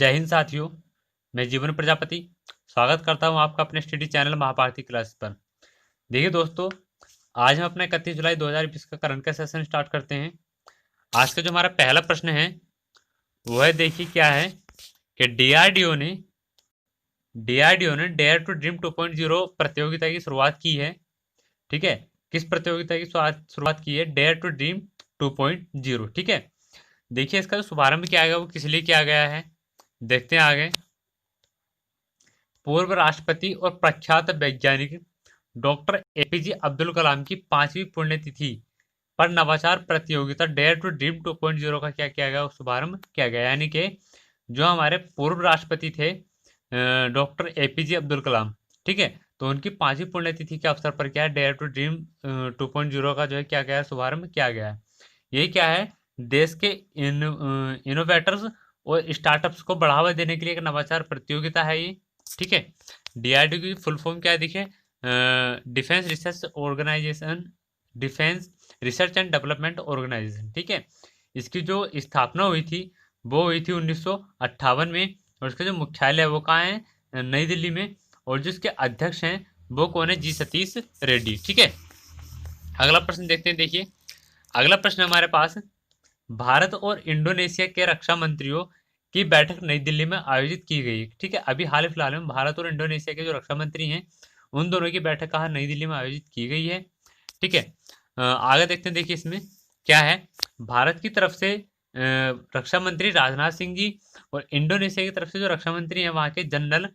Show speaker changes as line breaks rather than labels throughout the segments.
जय हिंद साथियों। मैं जीवन प्रजापति स्वागत करता हूं आपका अपने स्टडी चैनल महाभारती क्लास पर। देखिए दोस्तों, आज हम अपना 31 जुलाई 2020 का करंट का सेशन स्टार्ट करते हैं। आज का जो हमारा पहला प्रश्न है वह देखिए क्या है कि डीआरडीओ ने डेयर टू ड्रीम 2.0 प्रतियोगिता की शुरुआत की है। ठीक है, किस प्रतियोगिता की शुरुआत की है? Dare to dream 2.0। ठीक है, देखिए इसका जो शुभारंभ किया गया वो किस लिए किया गया है, देखते हैं आगे। पूर्व राष्ट्रपति और प्रख्यात वैज्ञानिक डॉक्टर एपीजे अब्दुल कलाम की 5वीं पुण्यतिथि पर नवाचार प्रतियोगिता डेयर टू ड्रीम 2.0 का क्या किया गया, शुभारंभ किया गया। यानी कि जो हमारे पूर्व राष्ट्रपति थे डॉक्टर एपीजे अब्दुल कलाम, ठीक है, तो उनकी 5वीं पुण्यतिथि के अवसर पर क्या है, डेयर टू ड्रीम 2.0 का जो है क्या गया है, शुभारंभ किया गया है। ये क्या है, देश के इनोवेटर्स और स्टार्टअप्स को बढ़ावा देने के लिए एक नवाचार प्रतियोगिता है ये। ठीक है, डीआरडीओ की फुल फॉर्म क्या है, देखिए, defence research organisation, defence research and development organisation. ठीक है, इसकी जो स्थापना हुई थी वो हुई थी 1958 में, और इसका जो मुख्यालय है वो कहाँ है, नई दिल्ली में। और जो इसके अध्यक्ष हैं वो कौन है, जी सतीश रेड्डी। ठीक है, अगला प्रश्न देखते हैं। देखिए अगला प्रश्न हमारे पास, भारत और इंडोनेशिया के रक्षा मंत्रियों की बैठक नई दिल्ली में आयोजित की गई। ठीक है, अभी हाल फिलहाल में भारत और इंडोनेशिया के जो रक्षा मंत्री हैं उन दोनों की बैठक कहाँ, नई दिल्ली में आयोजित की गई है। ठीक है, आगे देखते हैं। देखिए इसमें क्या है, भारत की तरफ से रक्षा मंत्री राजनाथ सिंह जी और इंडोनेशिया की तरफ से जो रक्षा मंत्री हैं वहाँ के जनरल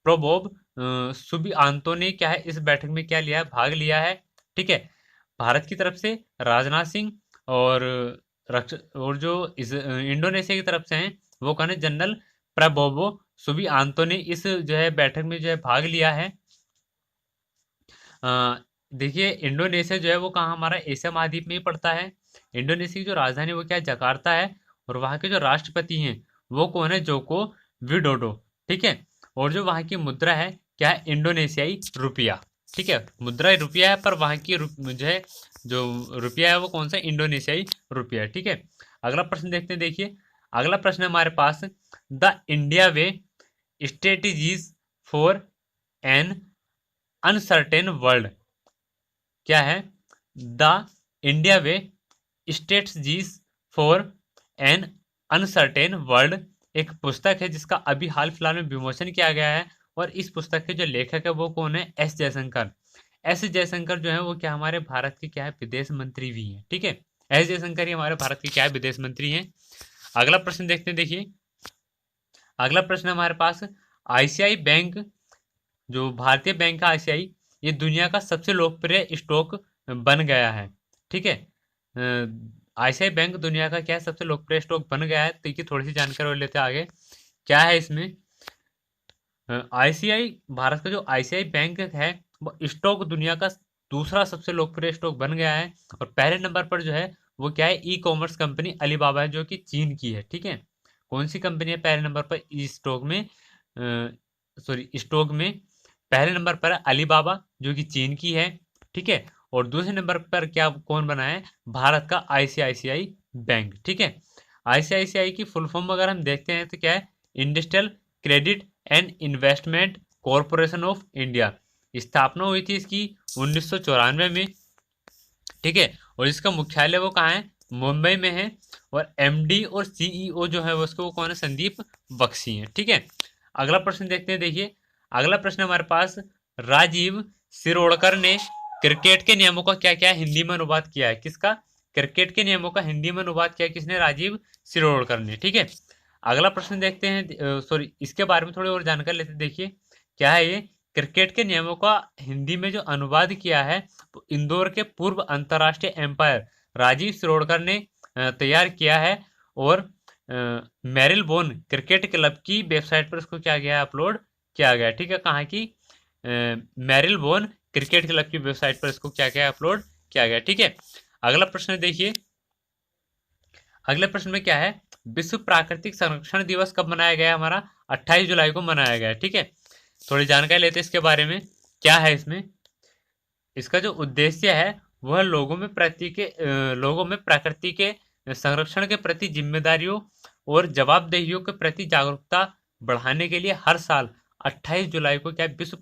प्रोबोब सुबिआंतो ने क्या है, इस बैठक में क्या लिया है, भाग लिया है। ठीक है, भारत की तरफ से राजनाथ सिंह और और जो इस इंडोनेशिया की तरफ से हैं वो कौन है, जनरल प्रबोवो सुबिआंतो ने इस जो है बैठक में जो है भाग लिया है। देखिए इंडोनेशिया जो है वो कहाँ, हमारा एशिया महाद्वीप में ही पड़ता है। इंडोनेशिया की जो राजधानी वो क्या है, जकार्ता है। और वहाँ के जो राष्ट्रपति हैं वो कौन है, जोको विडोडो। ठीक है, और जो वहाँ की मुद्रा है क्या है, इंडोनेशियाई रुपया। ठीक है, मुद्रा रुपया है पर वहाँ की जो है जो रुपया है वो कौन सा, इंडोनेशियाई रुपया है। ठीक है, अगला प्रश्न देखते हैं। देखिए अगला प्रश्न है हमारे पास, the India way strategies for an uncertain world. क्या है, the India way strategies for an uncertain world एक पुस्तक है जिसका अभी हाल फिलहाल में विमोचन किया गया है। और इस पुस्तक के जो लेखक है वो कौन है, एस जयशंकर। एस जयशंकर जो है वो क्या, हमारे भारत के क्या है, विदेश मंत्री भी हैं। ठीक है, एस जयशंकर ही हमारे भारत के क्या है, विदेश मंत्री हैं। अगला प्रश्न देखते हैं। देखिए अगला प्रश्न हमारे पास, आईसीआई बैंक, जो भारतीय बैंक है आईसीआई, ये दुनिया का सबसे लोकप्रिय स्टॉक बन गया है। ठीक है, आईसीआई बैंक दुनिया का क्या है, सबसे लोकप्रिय स्टॉक बन गया है। तो इसकी थोड़ी सी जानकारी और लेते हैं आगे। क्या है इसमें, आईसीआई, भारत का जो आईसीआई बैंक है वो स्टॉक दुनिया का दूसरा सबसे लोकप्रिय स्टॉक बन गया है। और पहले नंबर पर जो है वो क्या है, ई कॉमर्स कंपनी अलीबाबा है जो कि चीन की है। ठीक है, कौन सी कंपनी है पहले नंबर पर इस स्टॉक में, सॉरी स्टॉक में पहले नंबर पर है अलीबाबा जो कि चीन की है। ठीक है, और दूसरे नंबर पर क्या, कौन बना है, भारत का आईसीआईसीआई बैंक। ठीक है, आईसीआईसीआई की फुल फॉर्म अगर हम देखते हैं तो क्या है, industrial credit and investment corporation of India. स्थापना हुई थी इसकी 1994 में। ठीक है, और इसका मुख्यालय वो कहाँ है, मुंबई में है। और एमडी और सीईओ जो है उसको वो कौन है, संदीप बख्शी हैं। ठीक है, अगला प्रश्न देखते हैं। देखिए अगला प्रश्न हमारे पास, राजीव सिरोड़कर ने क्रिकेट के नियमों का क्या क्या हिंदी में अनुवाद किया है। किसका, क्रिकेट के नियमों का हिंदी में अनुवाद किया किसने, राजीव सिरोड़कर ने। ठीक है, अगला प्रश्न देखते हैं। सॉरी, इसके बारे में थोड़ी और जानकारी लेते हैं। देखिए क्या है ये, क्रिकेट के नियमों का हिंदी में जो अनुवाद किया है तो इंदौर के पूर्व अंतर्राष्ट्रीय एम्पायर राजीव सिरोड़कर ने तैयार किया है। और मेरिल बोन क्रिकेट क्लब की वेबसाइट पर इसको क्या गया है, अपलोड किया गया है। ठीक है, कहाँ की, मेरिल बोन क्रिकेट क्लब की वेबसाइट पर इसको क्या गया, अपलोड किया गया। ठीक है, अगला प्रश्न देखिए, अगले प्रश्न में क्या है, विश्व प्राकृतिक संरक्षण दिवस कब मनाया गया, हमारा 28 जुलाई को मनाया गया है। ठीक है, थोड़ी जानकारी लेते हैं इसके बारे में। क्या है इसमें, इसका जो उद्देश्य है वह लोगों में प्रकृति के संरक्षण के प्रति जिम्मेदारियों और जवाबदेहियों के प्रति जागरूकता बढ़ाने के लिए हर साल 28 जुलाई को क्या है, विश्व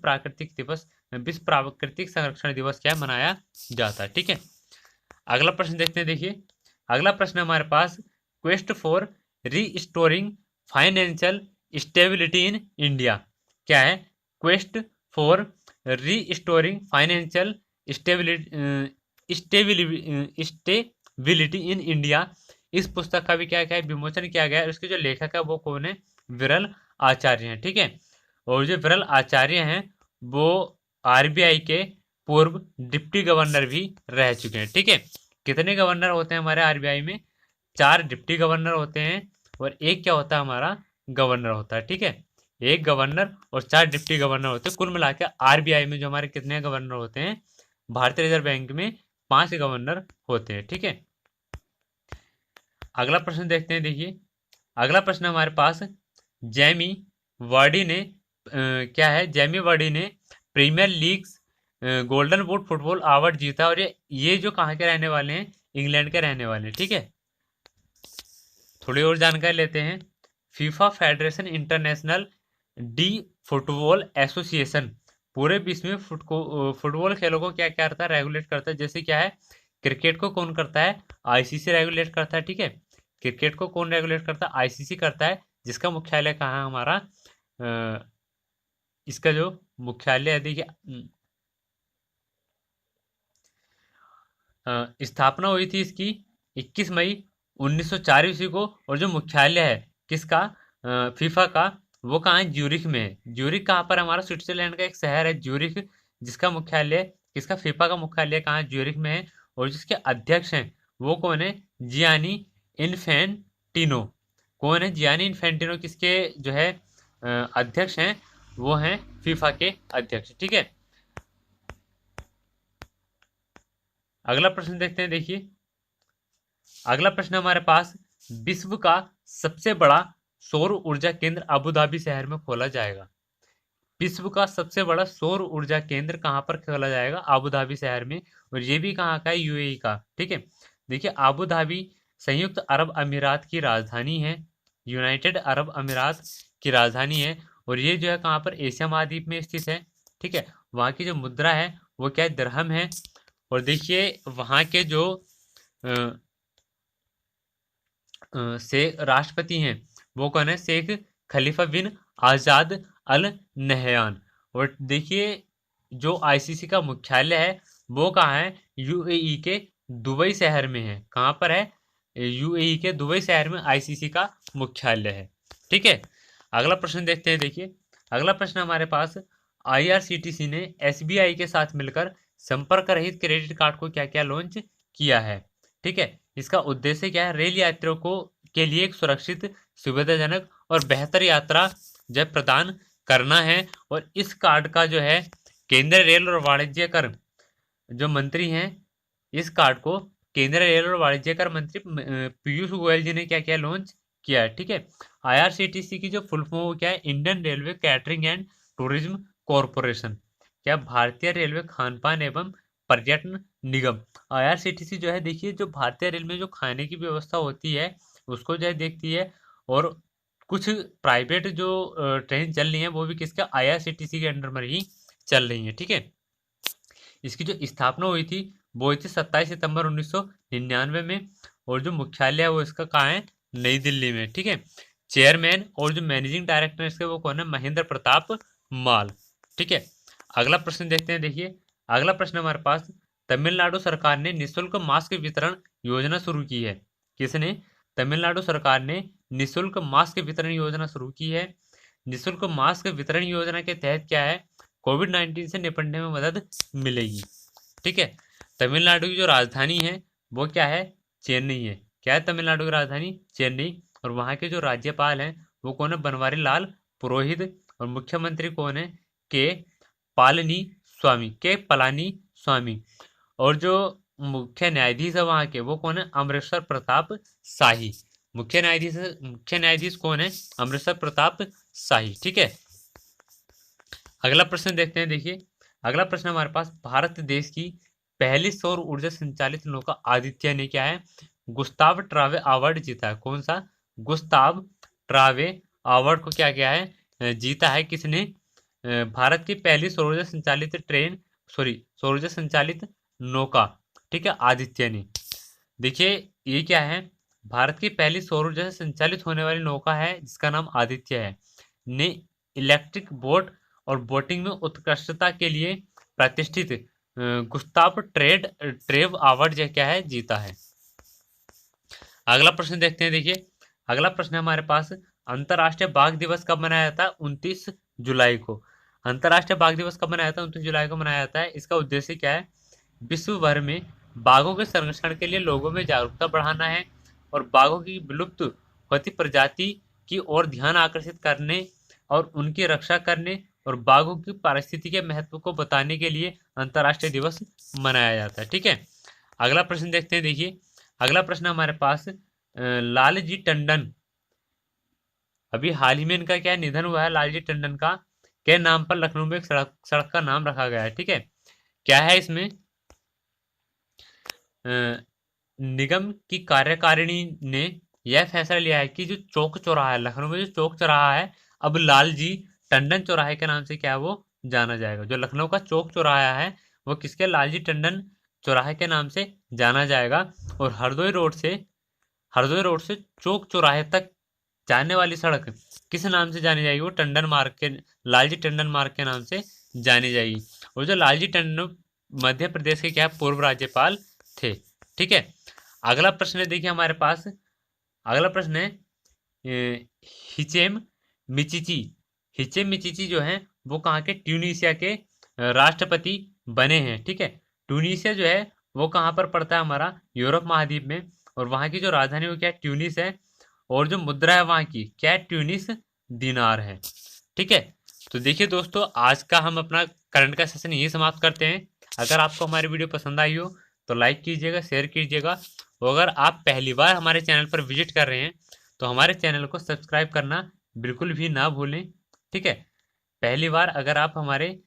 प्राकृतिक संरक्षण दिवस क्या है, मनाया जाता है। ठीक है, अगला प्रश्न देखते हैं। देखिए अगला प्रश्न हमारे पास, quest for restoring financial stability in India. क्या है, quest for restoring financial stability in India. इस पुस्तक का भी क्या क्या विमोचन किया गया है। उसके जो लेखक है वो कौन है, विरल आचार्य हैं। ठीक है, और जो विरल आचार्य हैं वो आरबीआई के पूर्व डिप्टी गवर्नर भी रह चुके हैं। ठीक है, कितने गवर्नर होते हैं हमारे आरबीआई में, 4 डिप्टी गवर्नर होते हैं और एक क्या होता है, हमारा गवर्नर होता है। ठीक है, एक गवर्नर और 4 डिप्टी गवर्नर होते हैं। कुल मिला के आरबीआई में जो हमारे कितने गवर्नर होते हैं, भारतीय रिजर्व बैंक में 5 गवर्नर होते हैं। ठीक है, अगला प्रश्न देखते हैं। देखिए अगला प्रश्न हमारे पास, जेमी वार्डी ने क्या है, जेमी वार्डी ने Premier League golden boot football award जीता, और ये जो कहाँ के रहने वाले हैं, इंग्लैंड के रहने वाले हैं। ठीक है, थोड़ी और जानकारी लेते हैं। FIFA federation international D football association पूरे विश्व में फुटबॉल खेलों को क्या क्या करता है, रेगुलेट करता है। जैसे क्या है, क्रिकेट को कौन करता है, आईसीसी रेगुलेट करता है। ठीक है, क्रिकेट को कौन रेगुलेट करता है, आईसीसी करता है, जिसका मुख्यालय कहाँ है हमारा, इसका जो मुख्यालय है, देखिए स्थापना हुई थी इसकी 21 मई 1904 ईस्वी को, और जो मुख्यालय है किसका, फीफा का, वो कहाँ है, ज्यूरिख में है। ज्यूरिख कहाँ पर, हमारा स्विट्जरलैंड का एक शहर है ज्यूरिख, जिसका मुख्यालय किसका, फीफा का मुख्यालय कहाँ है, ज्यूरिख में है। और जिसके अध्यक्ष हैं वो कौन है, जियानी इन्फेंटिनो। कौन है, जियानी इन्फेंटिनो किसके जो है अध्यक्ष हैं, वो हैं फीफा के अध्यक्ष। ठीक है, अगला प्रश्न देखते हैं। देखिए अगला प्रश्न हमारे पास, विश्व का सबसे बड़ा सौर ऊर्जा केंद्र अबू धाबी शहर में खोला जाएगा। विश्व का सबसे बड़ा सौर ऊर्जा केंद्र कहाँ पर खोला जाएगा, अबू धाबी शहर में, और ये भी कहाँ का है, यूएई का। ठीक है, देखिए अबू धाबी संयुक्त अरब अमीरात की राजधानी है, यूनाइटेड अरब अमीरात की राजधानी है, और ये जो है कहाँ पर, एशिया महाद्वीप में स्थित है। ठीक है, वहाँ की जो मुद्रा है वो क्या है, दिरहम है। और देखिए वहाँ के जो से राष्ट्रपति हैं वो कौन है, शेख खलीफा बिन आजाद अल नहयान। और देखिए जो आईसीसी का मुख्यालय है वो कहाँ है, यूएई के दुबई शहर में है। कहाँ पर है, यूएई के दुबई शहर में आईसीसी का मुख्यालय है। ठीक है, अगला प्रश्न देखते हैं। देखिए अगला प्रश्न हमारे पास, आईआरसीटीसी ने एसबीआई के साथ मिलकर संपर्क रहित क्रेडिट कार्ड को क्या क्या लॉन्च किया है। ठीक है, इसका उद्देश्य क्या है, रेल यात्रियों को के लिए एक सुरक्षित, सुविधाजनक और बेहतर यात्रा जब प्रदान करना है। और इस कार्ड का जो है केंद्रीय रेल और वाणिज्य कर जो मंत्री हैं, इस कार्ड को केंद्रीय रेल और वाणिज्य कर मंत्री पीयूष गोयल जी ने क्या क्या लॉन्च किया है। ठीक है, आईआरसीटीसी की जो फुल फॉर्म क्या है, Indian railway catering and tourism corporation. क्या, भारतीय रेलवे खानपान एवं पर्यटन निगम। आईआरसीटीसी जो है, देखिए जो भारतीय रेल में जो खाने की व्यवस्था होती है उसको जो है देखती है, और कुछ प्राइवेट जो ट्रेन चल रही है वो भी किसके, आईआरसीटीसी के अंडर में ही चल रही है। ठीक है, इसकी जो स्थापना हुई थी वो हुई थी 27 सितंबर 1999 में, और जो मुख्यालय है वो इसका कहाँ है, नई दिल्ली में। ठीक है, चेयरमैन और जो मैनेजिंग डायरेक्टर इसके वो कौन है, महेंद्र प्रताप माल। ठीक है, अगला प्रश्न देखते हैं। देखिए अगला प्रश्न हमारे पास, तमिलनाडु सरकार ने निःशुल्क मास्क वितरण योजना शुरू की है। किसने, तमिलनाडु सरकार ने निःशुल्क मास्क वितरण योजना शुरू की है। निःशुल्क मास्क वितरण योजना के तहत क्या है, कोविड-19 से निपटने में मदद मिलेगी। ठीक है, तमिलनाडु की जो राजधानी है वो क्या है, चेन्नई है। क्या है तमिलनाडु की राजधानी, चेन्नई। और वहाँ के जो राज्यपाल हैं वो कौन है, बनवारी लाल पुरोहित। और मुख्यमंत्री कौन है, के पलानी स्वामी। और जो मुख्य न्यायाधीश है वहाँ के वो कौन है, अमृतसर प्रताप शाही। मुख्य न्यायाधीश कौन है, अमृतसर प्रताप शाही। ठीक है, अगला प्रश्न देखते हैं। देखिए अगला प्रश्न हमारे पास, भारत देश की पहली सौर ऊर्जा संचालित नौका आदित्य ने क्या है, गुस्ताव ट्रावे अवार्ड जीता है। कौन सा, गुस्ताव ट्रावे अवार्ड को क्या किया है, जीता है। किसने? भारत की पहली सौर ऊर्जा संचालित सौर ऊर्जा संचालित नौका, ठीक है, आदित्य ने। देखिए ये क्या है, भारत की पहली सौर ऊर्जा से संचालित होने वाली नौका है जिसका नाम आदित्य है, ने इलेक्ट्रिक बोट और बोटिंग में उत्कृष्टता के लिए प्रतिष्ठित गुस्ताव ट्रेव अवार्ड जो क्या है जीता है। अगला प्रश्न देखते हैं। देखिए अगला प्रश्न है हमारे पास, अंतर्राष्ट्रीय बाघ दिवस कब मनाया जाता है? 29 जुलाई को। अंतर्राष्ट्रीय बाघ दिवस कब मनाया जाता है? 29 जुलाई को मनाया जाता है। इसका उद्देश्य क्या है? विश्व भर में बाघों के संरक्षण के लिए लोगों में जागरूकता बढ़ाना है और बाघों की विलुप्त होती प्रजाति की ओर ध्यान आकर्षित करने और उनकी रक्षा करने और बाघों की पारिस्थितिकी के महत्व को बताने के लिए अंतर्राष्ट्रीय दिवस मनाया जाता है। ठीक है, अगला प्रश्न देखते हैं। देखिए अगला प्रश्न हमारे पास, लालजी टंडन, अभी हाल ही में इनका क्या निधन हुआ है, लालजी टंडन का के नाम पर लखनऊ में एक सड़क का नाम रखा गया है। ठीक है, क्या है इसमें, निगम की कार्यकारिणी ने यह फैसला लिया है कि जो चौक चौराहा है, लखनऊ में जो चौक चौराहा है, अब लालजी टंडन चौराहे के नाम से क्या है वो जाना जाएगा। जो लखनऊ का चौक चौराहा है वो किसके, लालजी टंडन चौराहे के नाम से जाना जाएगा। और हरदोई रोड से चौक चौराहे तक जाने वाली सड़क किस नाम से जानी जाएगी? वो टंडन मार्ग के, लालजी टंडन मार्ग के नाम से जानी जाएगी। और जो लालजी टंडन मध्य प्रदेश के क्या पूर्व राज्यपाल थे। ठीक है, अगला प्रश्न है देखिए हमारे पास, अगला प्रश्न है हिचेम मिचिची। हिचेम मिचिची जो है वो कहाँ के, ट्यूनीशिया के राष्ट्रपति बने हैं। ठीक है, ट्यूनीशिया जो है वो कहाँ पर पड़ता है, हमारा यूरोप महाद्वीप में। और वहाँ की जो राजधानी वो क्या है, ट्यूनिस है। और जो मुद्रा है वहाँ की क्या है, ट्यूनिस दिनार है। ठीक है, तो देखिए दोस्तों आज का हम अपना करंट का सेशन यही समाप्त करते हैं। अगर आपको हमारी वीडियो पसंद आई हो तो लाइक कीजिएगा, शेयर कीजिएगा। और अगर आप पहली बार हमारे चैनल पर विजिट कर रहे हैं तो हमारे चैनल को सब्सक्राइब करना बिल्कुल भी ना भूलें। ठीक है, पहली बार अगर आप हमारे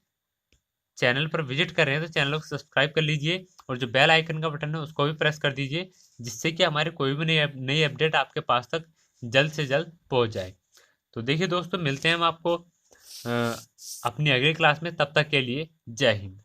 चैनल पर विजिट कर रहे हैं तो चैनल को सब्सक्राइब कर लीजिए और जो बेल आइकन का बटन है उसको भी प्रेस कर दीजिए, जिससे कि हमारे कोई भी नई अपडेट आपके पास तक जल्द से जल्द पहुंच जाए। तो देखिए दोस्तों मिलते हैं हम आपको अपनी अगली क्लास में, तब तक के लिए जय हिंद।